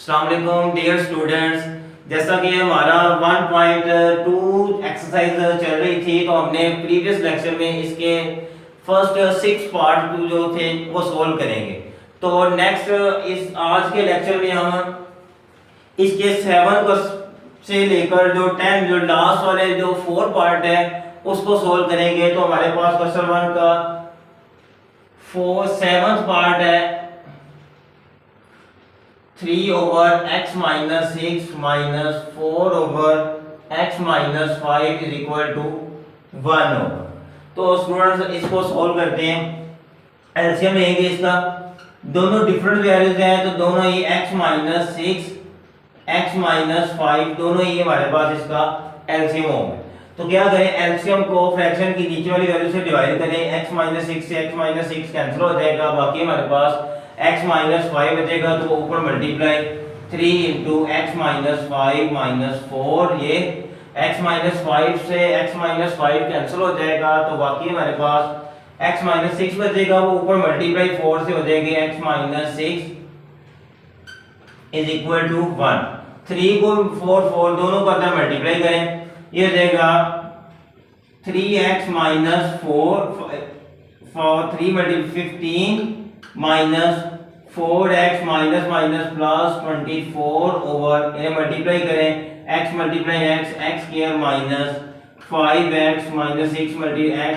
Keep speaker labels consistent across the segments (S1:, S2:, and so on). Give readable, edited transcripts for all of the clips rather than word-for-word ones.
S1: अस्सलाम वालेकुम dear students. जैसा कि हमारा 1.2 एक्सरसाइज चल रही थी तो हमने प्रीवियस लेक्चर में इसके फर्स्ट 6 पार्ट जो थे वो सोल्व करेंगे। तो नेक्स्ट इस आज के लेक्चर में हम इसके 7 को से लेकर जो 10 जो लास्ट वाले जो 4 पार्ट है उसको सोल्व करेंगे। तो हमारे पास क्वेश्चन 1 का 7th पार्ट है 3 over x minus 6 minus 4 over x minus 5 is equal to 1 over। तो स्टूडेंट्स इसको सॉल्व करते हैं। एलसीएम लेंगे इसका, दोनों डिफरेंट वैल्यूज हैं तो दोनों ही x minus 6 x minus 5 दोनों ही हमारे पास इसका एलसीएम होगा। तो क्या करें, एलसीएम को फ्रैक्शन की नीचे वाली वैल्यू से डिवाइड करें। x minus 6 से x minus 6 कैंसिल हो जाएगा, बाकी हमारे पास x minus 5 बचेगा। तो ऊपर multiply 3 into x minus 5 minus 4, ये x minus 5 से x minus 5 कैंसिल हो जाएगा तो बाकी हमारे पास x minus 6 बचेगा, वो ऊपर मल्टीप्लाई 4 से हो जाएगी x minus 6 is equal to 1। 3 को 4 दोनों को अंदर मल्टीप्लाई करें, ये हो जाएगा 3x minus 4 3 multiply 15 minus 4x minus minus plus 24 over, इन्हें मल्टीप्लाई करें x multiply x square minus 5x minus 6 multi x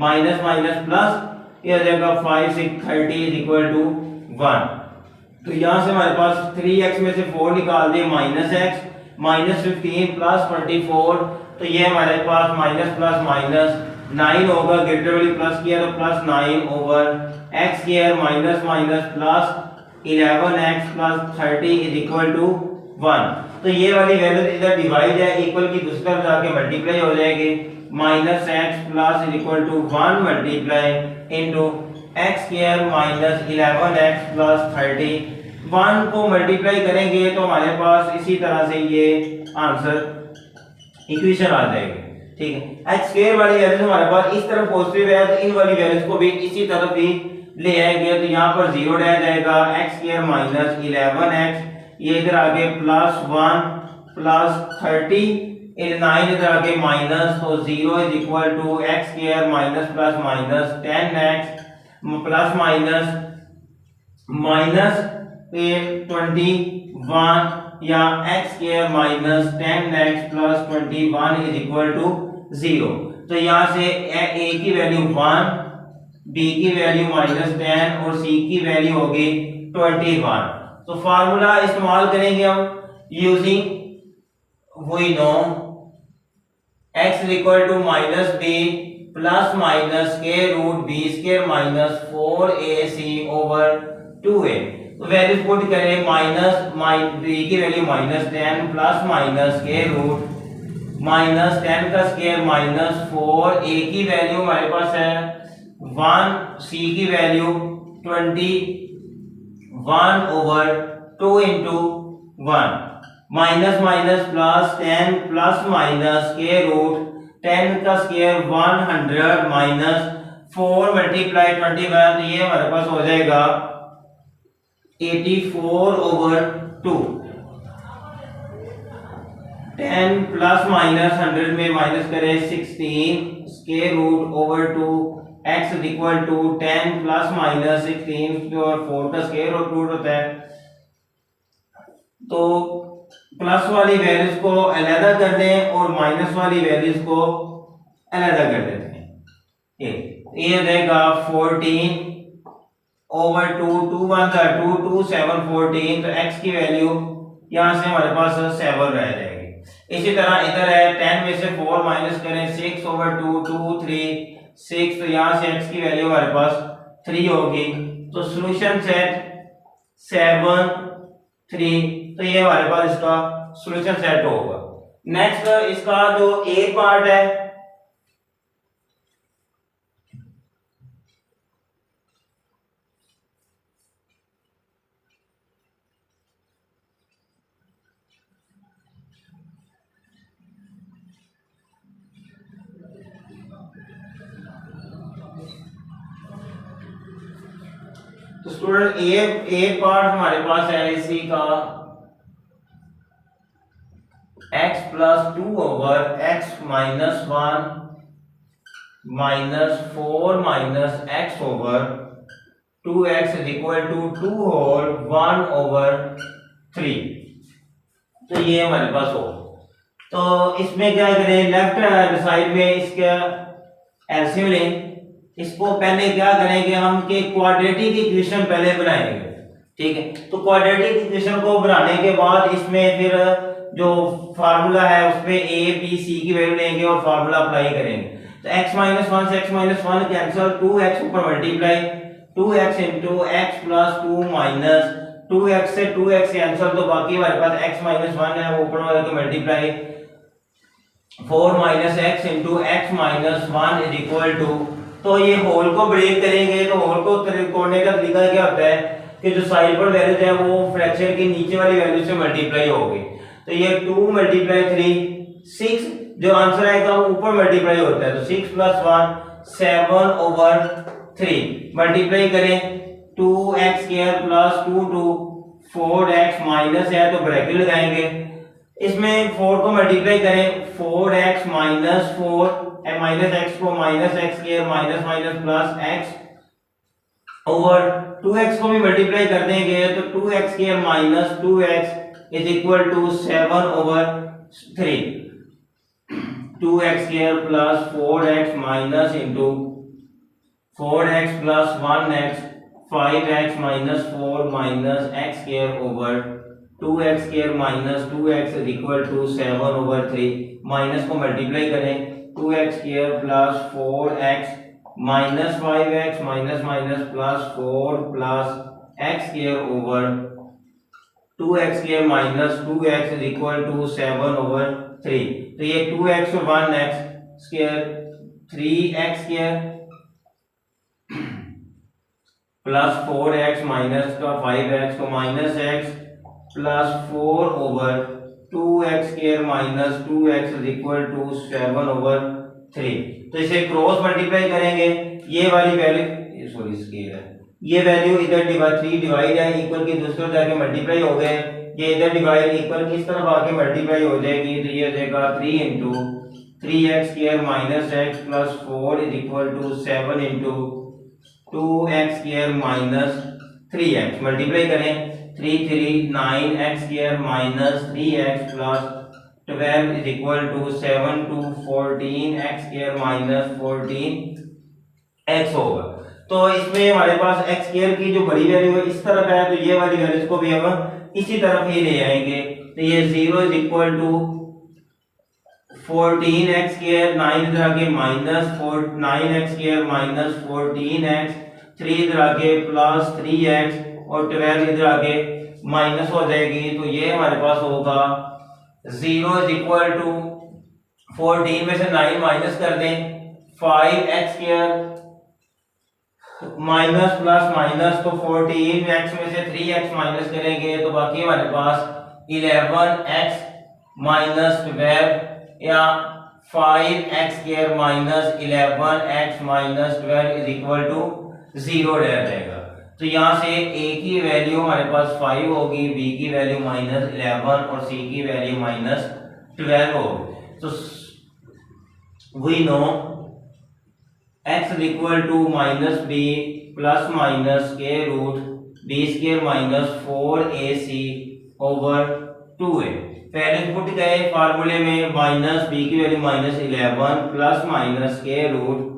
S1: minus minus plus, ये आ जाएगा 5 6 30 इज इक्वल टू 1। तो यहाँ से हमारे पास 3x में से 4 निकाल दें, माइनस x माइनस 15 प्लस 24, तो ये हमारे पास माइनस प्लस माइनस 9 होगा। ग्रेटर वाली प्लस किया तो plus 9 over x square minus minus plus 11x plus 30 is equal to 1। तो ये वाली वैल्यू इधर डिवाइड है, इक्वल की दूसरी तरफ जाके मल्टीप्लाई हो जाएगी। Minus x plus is equal to 1 multiply into x square minus 11x plus 30। 1 को मल्टीप्लाई करेंगे तो हमारे पास इसी तरह से ये आंसर इक्वेशन आ जाएगी। ठीक है, x स्क्वायर वाली वैल्यू हमारे पास इस तरफ पॉजिटिव है तो इन वाली वैल्यूज को भी इसी तरफ ही ले आएंगे। तो यहाँ पर 0 रह जाएगा, x स्क्वायर माइनस 11x, ये इधर आगे प्लस 1 प्लस 30, 9 इधर आगे माइनस, तो 0 is equal to x square minus plus minus 10x plus minus minus 21 या x square minus 10x plus 21 is equal to 0। तो यहाँ से a की वैल्यू 1, b की वैल्यू माइनस 10 और c की वैल्यू होगी 21। तो फार्मूला इस्तेमाल करेंगे हम using we know x is equal to minus b plus minus square root b square minus 4ac over 2a। तो वैल्यू पुट करें, माइनस b की value minus 10 plus minus square root minus 10 का square minus 4, a की value हमारे पास है 1, c की value 21 over 2 into 1, minus minus plus 10 plus minus square root 10 का स्क्वायर 100 माइनस 4 मल्टीप्लाई 21, तो ये हमारे पास हो जाएगा 84 ओवर 2। 10 प्लस माइनस 100 में माइनस करें 16 square root over 2, x is equal to 10 plus minus 16 और 4 का स्क्वायर रूट होता है। तो प्लस वाली वैल्यूज को अलग कर दें और माइनस वाली वैल्यूज को अलग कर देते हैं। ये हो जाएगा 14 ओवर 2, 2 1 था 2, 2 7 14, तो x की वैल्यू यहाँ से हमारे पास 7 रह जाएगी। इसी तरह इधर है 10 में से 4 माइनस करें 6 ओवर 2, 2 3 6, तो यहाँ से x की वैल्यू हमारे पास 3 होगी। तो सॉल्यूशन सेट 7 3, तो ये हमारे पास इसका सॉल्यूशन सेट होगा। नेक्स्ट इसका जो ए पार्ट है, तो स्टूडेंट ए पार्ट हमारे पास है इसी का x plus 2 over x minus 1 minus 4 minus x over 2x is equal to 2 whole 1 over 3। तो ये हमारे पास हो। तो इसमें क्या करें, लेफ्ट हैंड साइड में इसका एलसीएम लें। इसको पहले क्या करेंगे हम कि क्वाड्रेटिक इक्वेशन पहले बनाएंगे, ठीक है। तो क्वाड्रेटिक इक्वेशन को बनाने के बाद इसमें फिर जो फार्मूला है उसमें a b c की वैल्यू लेंगे और फार्मूला अप्लाई करेंगे। तो x माइनस 1 से x माइनस 1 कैंसिल, 2x ऊपर multiply 2x into x plus 2 minus 2x से 2x कैंसिल, तो बाकी हमारे पास x माइनस 1 है वो ऊपर वाले को multiply 4 minus x into x minus 1 is equal to. तो ये होल को ब्रेक करेंगे तो होल को तोड़ने का तरीका क्या होता है कि जो साइड पर वैल्यूज है वो फ्रैक्शन के नीचे वाली वैल्यू से मल्टीप्लाई होगी। तो ये 2 मल्टीप्लाई 3 6, जो आंसर आएगा वो ऊपर मल्टीप्लाई होता है। तो 6 प्लस 1 7 ओवर 3 मल्टीप्लाई करें 2x square plus 2 to 4x minus है तो ब्रैकेट लगाएंगे। इसमें 4 को मल्टीप्लाई करें 4x माइनस 4 माइनस x को minus x square minus minus plus x over 2x को भी मल्टीप्लाई कर देंगे तो 2x square minus 2x is equal to 7 over 3। 2x square plus 4x minus into 4x plus 1x 5x minus 4 minus x square over 2x square minus 2x is equal to 7 over 3। Minus को multiply करें 2x square plus 4x minus 5x minus minus plus 4 plus x square over 2x square minus 2x is equal to 7 over 3। तो ये 2x और 1x square 3x square plus 4x minus का 5x को minus x plus 4 over 2x square minus 2x is equal to 7 over 3। तो इसे cross multiply करेंगे, ये वाली वैल्यू सॉरी स्केयर है, ये वैल्यू इधर 3 डिवाइड है इक्वल की दूसरी तरफ जाके मल्टीप्लाई हो गए, ये इधर डिवाइड इक्वल की इस तरफ आके मल्टीप्लाई हो जाएगी। तो ये हो जाएगा 3 into 3x square minus x plus 4 is equal to 7 into 2x square minus 3x multiply करें 3 3 9x square minus 3x plus 12 is equal to 7 two 14x square minus 14x होगा। तो इसमें हमारे पास x स्क्वायर की जो बड़ी वैल्यू है इस तरफ है, तो ये वाली वैल्यूज को भी हम इसी तरफ ही ले आएंगे। तो ये 0 is equal to 14x square 9 इधर आके minus 9x square minus 14x 3 इधर आके प्लस 3x और 12 इधर आके माइनस हो जाएगी। तो ये हमारे पास होगा 0 इज इक्वल टू 14 में से 9 माइनस कर दें 5x square minus plus minus, तो 14x में से 3x माइनस करेंगे तो बाकी हमारे पास 11x माइनस 12 या 5x square minus 11x minus 12 is equal to 0 रह जाएगा। तो यहाँ से a की वैल्यू हमारे पास 5 होगी, b की वैल्यू माइनस 11 और c की वैल्यू माइनस 12 होगी। तो we know x is equal to minus b plus minus के root b square minus 4ac over 2a। पहले पुट गए फार्मूले में माइनस b की वैल्यू माइनस 11 प्लस माइनस के root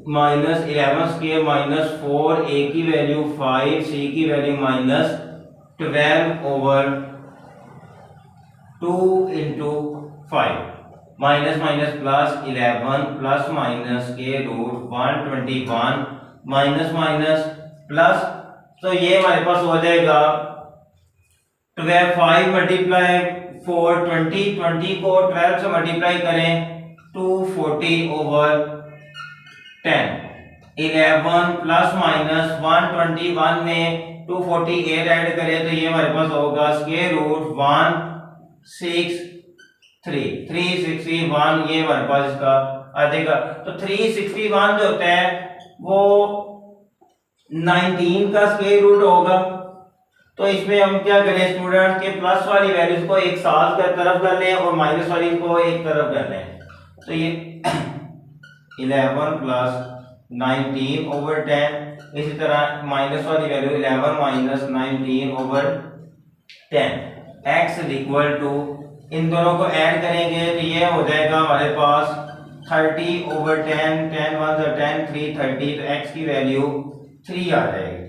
S1: minus 11 square minus 4a की वैल्यू 5 c की value minus 12 over 2 into 5 minus minus plus 11 plus minus के रूट 121 माइनस माइनस प्लस, तो ये हमारे पास हो जाएगा 5 मल्टीप्लाई 4 20 20 को 12 से मल्टीप्लाई करें 240 ओवर 10 11 प्लस माइनस 121 में 248 ऐड करें तो ये हमारे पास होगा स्क्वायर रूट 361, ये हमारे पास इसका आ जाएगा। तो 361 जो होता है वो 19 का स्क्वायर रूट होगा, तो इसमें हम क्या करें स्टूडेंट के प्लस वाली वैल्यूज को एक साथ कर तरफ कर लें और माइनस वाली को एक तरफ कर लें। तो ये 11 प्लस 19 ओवर 10, इसी तरह माइनस वाली value 11 minus 19 over 10 x is equal to, इन दोनों को ऐड करेंगे तो ये हो जाएगा हमारे पास 30 ओवर 10, 10 1 जा 10 3 30, तो x की वैल्यू 3 आ जाएगी।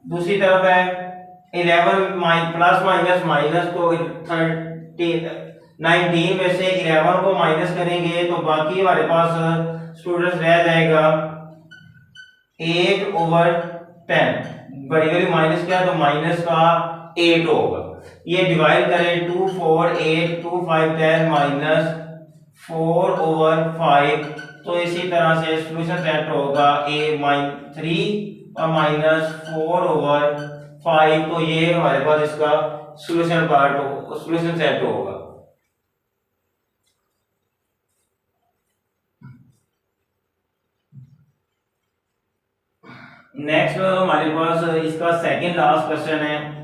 S1: दूसरी तरफ है 11 प्लस माइनस माइनस को 19 में से 11 को माइनस करेंगे तो बाकी हमारे पास स्टूडेंट्स रह जाएगा 8 ओवर 10, बड़ी वाली माइनस क्या तो माइनस का 8 होगा। ये डिवाइड करें 2 4 8 2 5 10 माइनस 4 ओवर 5, तो इसी तरह से सॉल्यूशन सेट होगा a-3 और माइनस 4 ओवर 5, तो ये हमारे पास इसका सॉल्यूशन पार्ट हो, सॉल्यूशन सेट होगा। नेक्स्ट हमारे पास इसका सेकंड लास्ट क्वेश्चन है।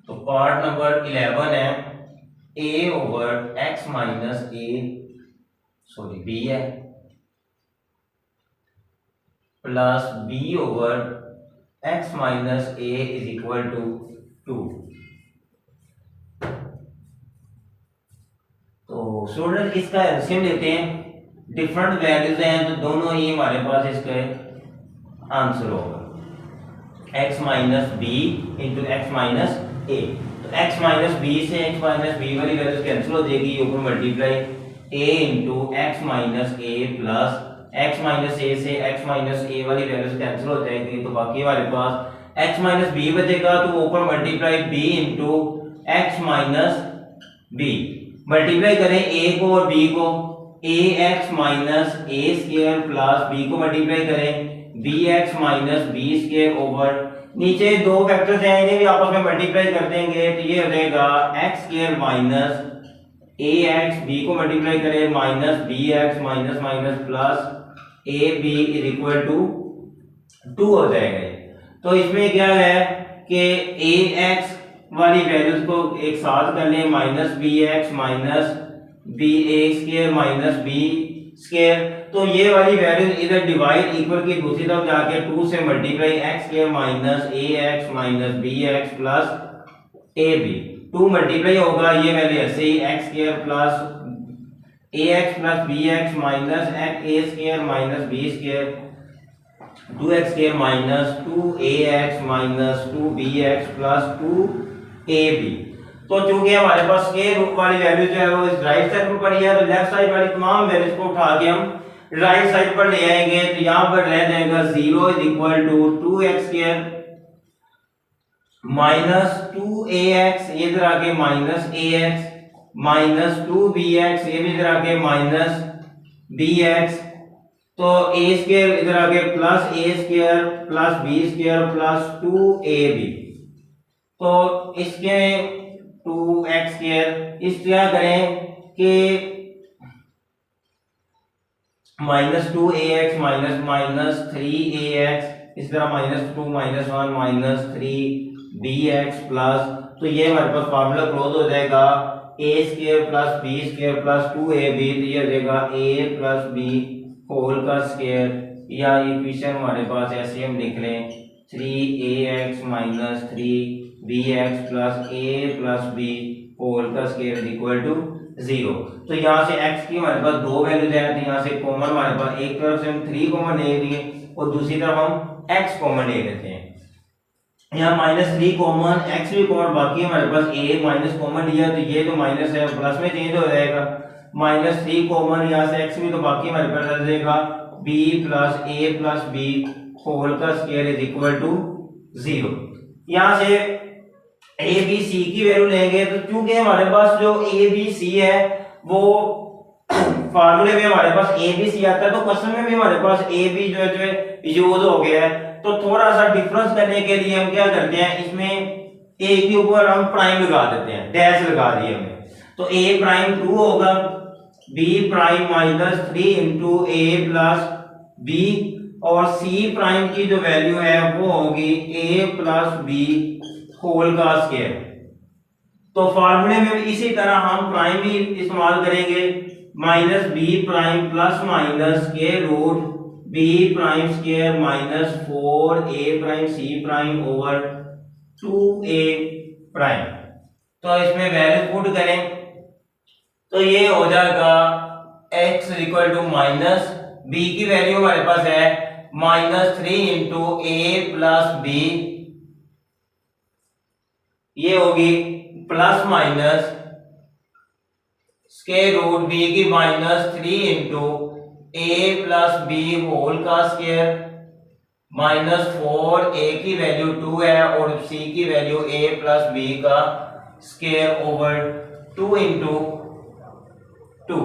S1: तो पार्ट नंबर 11 है a over x minus a sorry b है plus b over x minus a is equal to 2। तो स्टूडेंट इसका एलसीएम लेते हैं, डिफरेंट वैल्यूज हैं तो दोनों ही हमारे पास इसका आंसर होगा x minus b into x minus a. तो x माइनस बी से x माइनस बी वाली वैल्यूज कैंसिल हो जाएगी, ऊपर multiply a into x minus a plus x minus a से x माइनस ए वाली वैल्यूज कैंसिल हो जाएगी, तो बाकी हमारे पास x माइनस बी बचेगा, तो ऊपर multiply b into x minus B, multiply करें a को और b को, ax minus a square plus b को मल्टीप्लाई करें bx minus b square over, नीचे दो फैक्टर्स हैं इन्हें भी आपस में मल्टीप्लाई कर देंगे तो ये हो जाएगा x square minus ax, b को मल्टीप्लाई करें minus bx minus minus plus ab is equal to 2 हो जाएगा। तो इसमें क्या है कि ax वाली वैल्यूज को एक साथ कर लें minus bx minus ba square minus b square, तो ये वाली वैल्यूज इधर डिवाइड इक्वल की दूसरी तरफ जाके 2 से multiply x square minus ax minus bx plus ab, 2 multiply होगा ये वैल्यू ऐसे ही x square plus ax plus bx minus a square minus b square 2x square minus 2ax minus 2bx plus 2ab। तो चूंकि हमारे पास square root वाली value जो है वो इस राइट साइड पर पड़ी है, तो लेफ्ट साइड वाली तमाम वैल्यूज को उठा के हम राइट साइड पर ले आएंगे, तो यहां पर रह जाएगा 0 is equal to 2x square minus 2ax, ये इधर आके माइनस ax माइनस 2bx, ये भी इधर आके माइनस bx, तो a स्क्वायर इधर आके plus a square plus b square plus 2ab, तो इसके 2x स्क्वायर इस तरह करें कि minus 2ax minus minus 3ax, इस तरह minus 2 minus 1 minus 3bx plus, तो ये हमारे पास फार्मूला क्लोज हो जाएगा a square plus b square plus 2ab, तो ये हो जाएगा a प्लस b होल का स्क्वायर, या इक्वेशन हमारे पास ऐसे हम लिख लें 3ax minus 3bx plus a plus b whole का स्क्वायर इज इक्वल टू 0। तो यहाँ से x की हमारे पास दो वैल्यूज हैं, तो यहाँ से कॉमन हमारे पास एक तरफ से हम 3 कॉमन ले लिए और दूसरी तरफ हम x कॉमन ले लेते हैं। यहाँ माइनस 3 कॉमन, x भी कॉमन, बाकी हमारे पास a माइनस कॉमन लिया तो ये तो माइनस है प्लस में चेंज हो जाएगा, माइनस 3 कॉमन, यहाँ से x भी, तो बाकी हमारे पास रह जाएगा b plus a plus b whole का स्क्वायर इज इक्वल टू 0। यहाँ से a b c की वैल्यू लेंगे, तो चूंकि हमारे पास जो a b c है वो फार्मूले में हमारे पास a b c आता है, तो क्वेश्चन में भी हमारे पास a b जो है यूज हो गया है, तो थोड़ा सा डिफरेंस करने के लिए हम क्या करते हैं, इसमें ए के ऊपर हम प्राइम लगा देते हैं, डैश लगा दिए हमने, तो ए प्राइम 2 होगा, बी प्राइम माइनस 3 इंटू ए प्लस बी, और सी प्राइम की जो वैल्यू है वो होगी ए प्लस बी होल का स्क्वायर। तो फार्मूले में भी इसी तरह हम प्राइम भी इस्तेमाल करेंगे, minus b prime plus minus square root b prime square minus 4 a prime c prime over 2a prime. तो इसमें वैल्यू पुट करें तो ये हो जाएगा x equal to minus B की वैल्यू हमारे पास है माइनस 3 इंटू ए प्लस बी, ये होगी plus minus square root B की माइनस 3 इंटू ए प्लस बी होल का स्क्वायर माइनस 4 ए की वैल्यू 2 है और सी की वैल्यू ए प्लस बी का स्क्वायर ओवर 2 इंटू 2।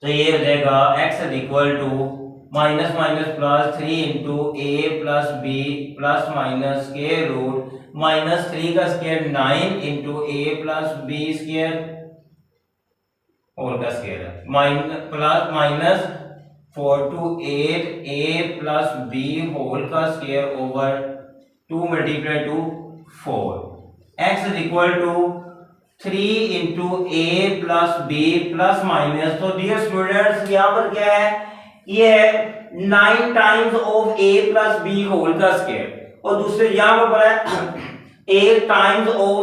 S1: तो ये हो जाएगा x equal to minus minus plus 3 into A plus B plus minus square root minus 3 का स्क्वायर 9 इंटू ए प्लस बी स्क्वायर होल का स्क्वायर है, minus plus minus 4 to 8 a plus b whole का square over 2 multiply two 4। x is equal to 3 into A plus B plus minus, तो dear students यहाँ पर क्या है, ये है 9 times of a plus b whole का स्क्वायर, और दूसरे यहाँ पर है 8 times of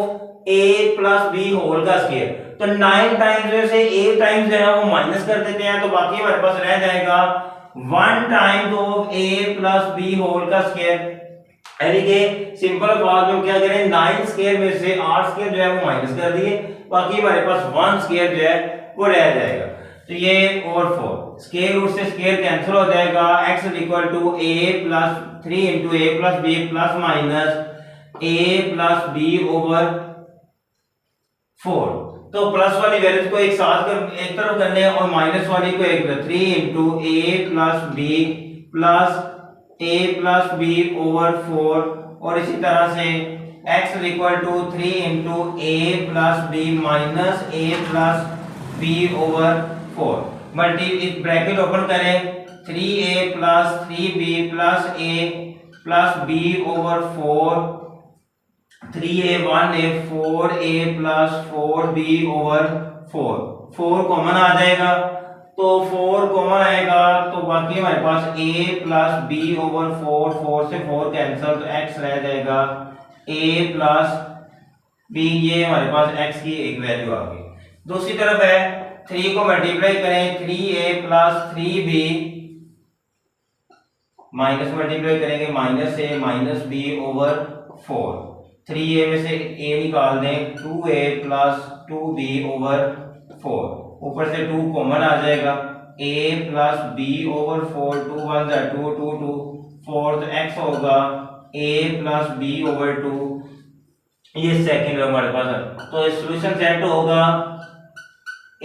S1: a plus b whole का स्क्वायर। तो 9 टाइम्स में से 8 टाइम्स जो है वो माइनस कर देते हैं, तो बाकी हमारे पास रह जाएगा 1 times of a plus b whole का स्क्वायर। यानी कि सिंपल फॉर्म में क्या करें, 9 स्क्वायर में से 8 स्क्वायर जो है वो माइनस कर दिए, बाकी हमारे पास 1 स्क्वायर जो है वो रह जाएगा। तो ये ओवर 4 स्क्वायर रूट से स्क्वायर कैंसिल हो जाएगा, x equal to a plus 3 into A plus B plus minus a plus B over 4। तो प्लस वाली वैल्यूज को एक साथ एक तरफ करने और माइनस वाली को एक 3 into A plus B plus a plus B over 4, और इसी तरह से x equal to 3 into A plus b minus a plus B over 4, मल्टी इस ब्रैकेट ओपन करें 3a plus 3b plus a plus b over 4, 3a 1a 4a plus 4b over 4, 4 common आ जाएगा, तो 4 कॉमन आएगा तो बाकी हमारे पास a प्लस b ओवर 4, 4 से 4 कैंसिल, तो x रह जाएगा a प्लस b, ये हमारे पास x की एक वैल्यू आ गई। दूसरी तरफ है 3 को मल्टीप्लाई करें 3a plus 3b minus multiply करेंगे minus a minus b over 4, 3a में से a निकाल दें 2a प्लस 2b ओवर 4, ऊपर से 2 कॉमन आ जाएगा, a प्लस b ओवर 4, 2 1 जा 2 2 2 4, तो x होगा a प्लस b ओवर 2, ये सेकंड हमारे पास है। तो सॉल्यूशन सेट होगा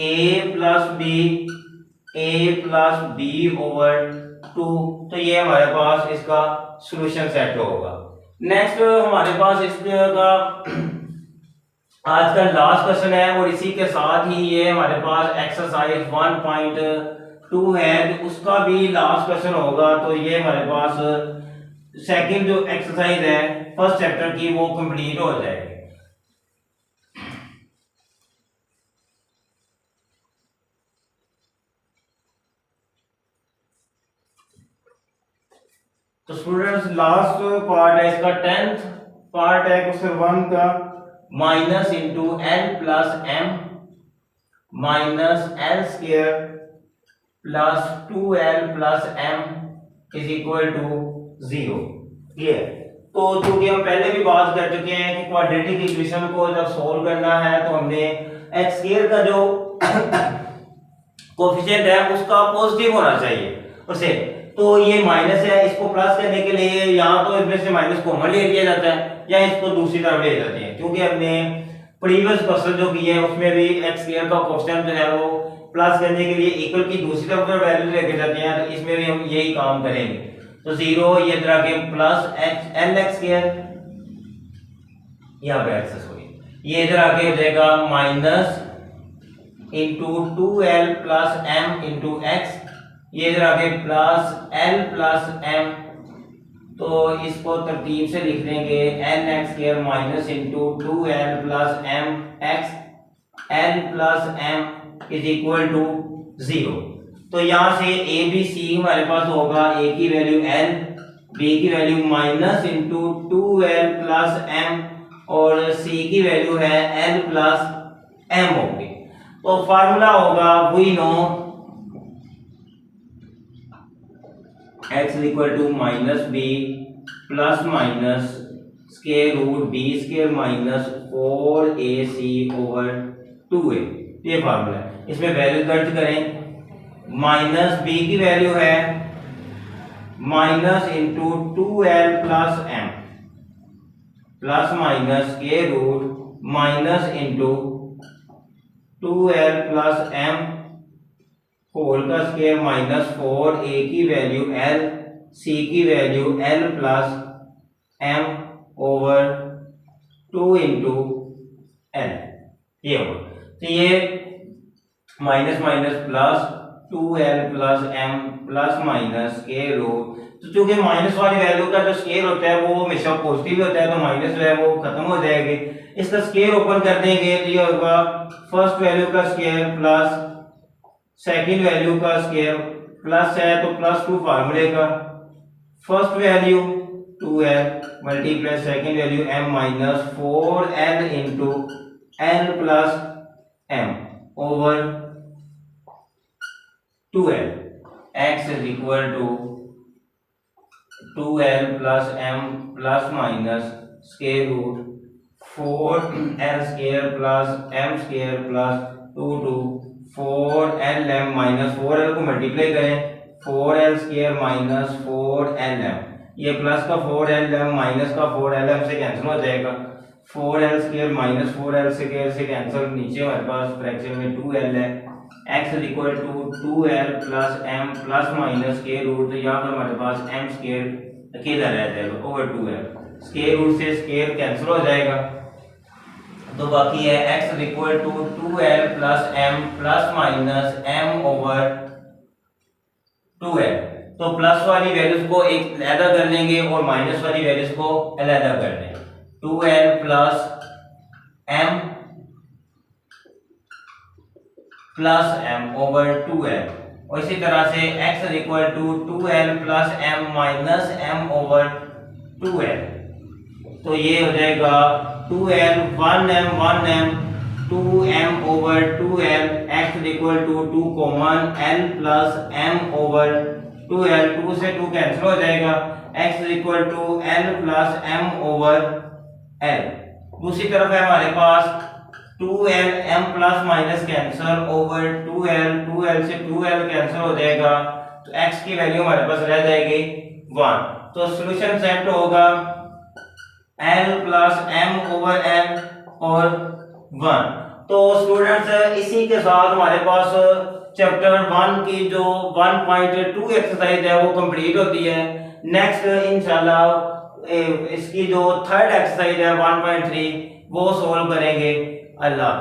S1: a प्लस b ओवर 2, तो ये हमारे पास इसका सॉल्यूशन सेट होगा। नेक्स्ट हमारे पास इसका आज का लास्ट क्वेश्चन है, और इसी के साथ ही ये हमारे पास एक्सरसाइज 1.2 है, तो उसका भी लास्ट क्वेश्चन होगा। तो ये हमारे पास सेकंड जो एक्सरसाइज है फर्स्ट चैप्टर की वो कंप्लीट हो जाएगी। तो स्टूडेंट्स लास्ट पार्ट है इसका 10th पार्ट है क्वेश्चन 1 का, minus into L plus M minus L square plus 2l plus M is equal to 0। ये तो चूंकि हम पहले भी बात कर चुके हैं कि क्वाड्रेटिक इक्वेशन को जब सोल्व करना है तो हमने एक्स स्क्वायर का जो कोएफिशिएंट है उसका पॉजिटिव होना चाहिए उसे, तो ये माइनस है, इसको प्लस करने के लिए यहाँ तो इसमें से माइनस कॉमन ले लिया जाता है या इसको दूसरी तरफ ले जाते हैं, क्योंकि हमने प्रीवियस क्वेश्चन जो किए हैं उसमें भी एक्स स्क्वायर का कोएफिशिएंट जो है वो प्लस करने के लिए इक्वल की दूसरी तरफ वैल्यू लेके जाते हैं, तो इसमें भी हम यही काम करेंगे। तो 0 ये तरह के प्लस एल एक्स स्क्वायर यहाँ पे एक्सेस हुई, ये इधर आके हो जाएगा minus into 2l plus m into x, ये इधर आके प्लस l प्लस m, तो इसको तरतीब से लिख देंगे n x square minus into 2l plus m x, l plus m is equal to 0। तो यहाँ से a b c हमारे पास होगा, a की वैल्यू l, b की value minus into 2l plus m और c की वैल्यू है l प्लस m होगी। तो फार्मूला होगा we know x equal to minus b plus minus square root b square minus 4ac over 2a, ये formula है। इसमें वैल्यू दर्ज करें, माइनस बी की वैल्यू है minus into 2l plus m plus minus square root minus into 2l plus m whole का square minus 4, a की value l, c की value l plus m over 2 into l, ये होगा। तो ये minus minus plus 2l plus m plus minus square root, तो चूंकि minus वाली वैल्यू का जो स्क्वायर होता है वो हमेशा पॉजिटिव होता है, तो माइनस जो है वो खत्म हो जाएगी। इसका स्क्वायर ओपन कर देंगे तो ये होगा फर्स्ट वैल्यू का स्क्वायर प्लस सेकंड वैल्यू का स्क्वायर, प्लस है तो प्लस 2 फार्मूले का, first value 2l multiply second value m minus 4l into l plus m over 2l, x is equal to 2l plus m plus minus square root 4l square plus m square plus 2 to 4lm minus 4l को multiply करें 4l square minus 4lm, ये plus का 4lm minus का 4lm से cancel हो जाएगा, 4l square minus 4l square से cancel, नीचे हमारे पास फ्रैक्शन में 2l है, x is equal to 2l plus m plus minus square root, तो यहाँ पर हमारे पास m स्क्वायर अकेला रह जाएगा ओवर 2l, स्क्वायर रूट से स्क्वायर कैंसिल हो जाएगा, तो बाकी है x is equal to 2l plus m plus minus m over 2l। तो प्लस वाली वैल्यूज को एक अलग कर लेंगे और माइनस वाली वैल्यूज को अलग कर लेंगे, 2l plus m plus m over 2l, और इसी तरह से x is equal to 2l plus m minus m over 2l, तो ये हो जाएगा 2l 1m 1m 2m over 2l, x is equal to 2 common l plus m over 2l, 2 से 2 cancel हो जाएगा, x is equal to l plus m over l। दूसरी तरफ है हमारे पास 2l m plus minus cancel over 2l, 2l से 2l cancel हो जाएगा, तो x की वैल्यू हमारे पास रह जाएगी 1, तो सॉल्यूशन सेट होगा l plus m over l और 1। तो स्टूडेंट्स इसी के साथ हमारे पास चैप्टर 1 की जो 1.2 एक्सरसाइज है वो कंप्लीट होती है। नेक्स्ट इंशाल्लाह इसकी जो थर्ड एक्सरसाइज है 1.3 वो सोल्व करेंगे। अल्लाह।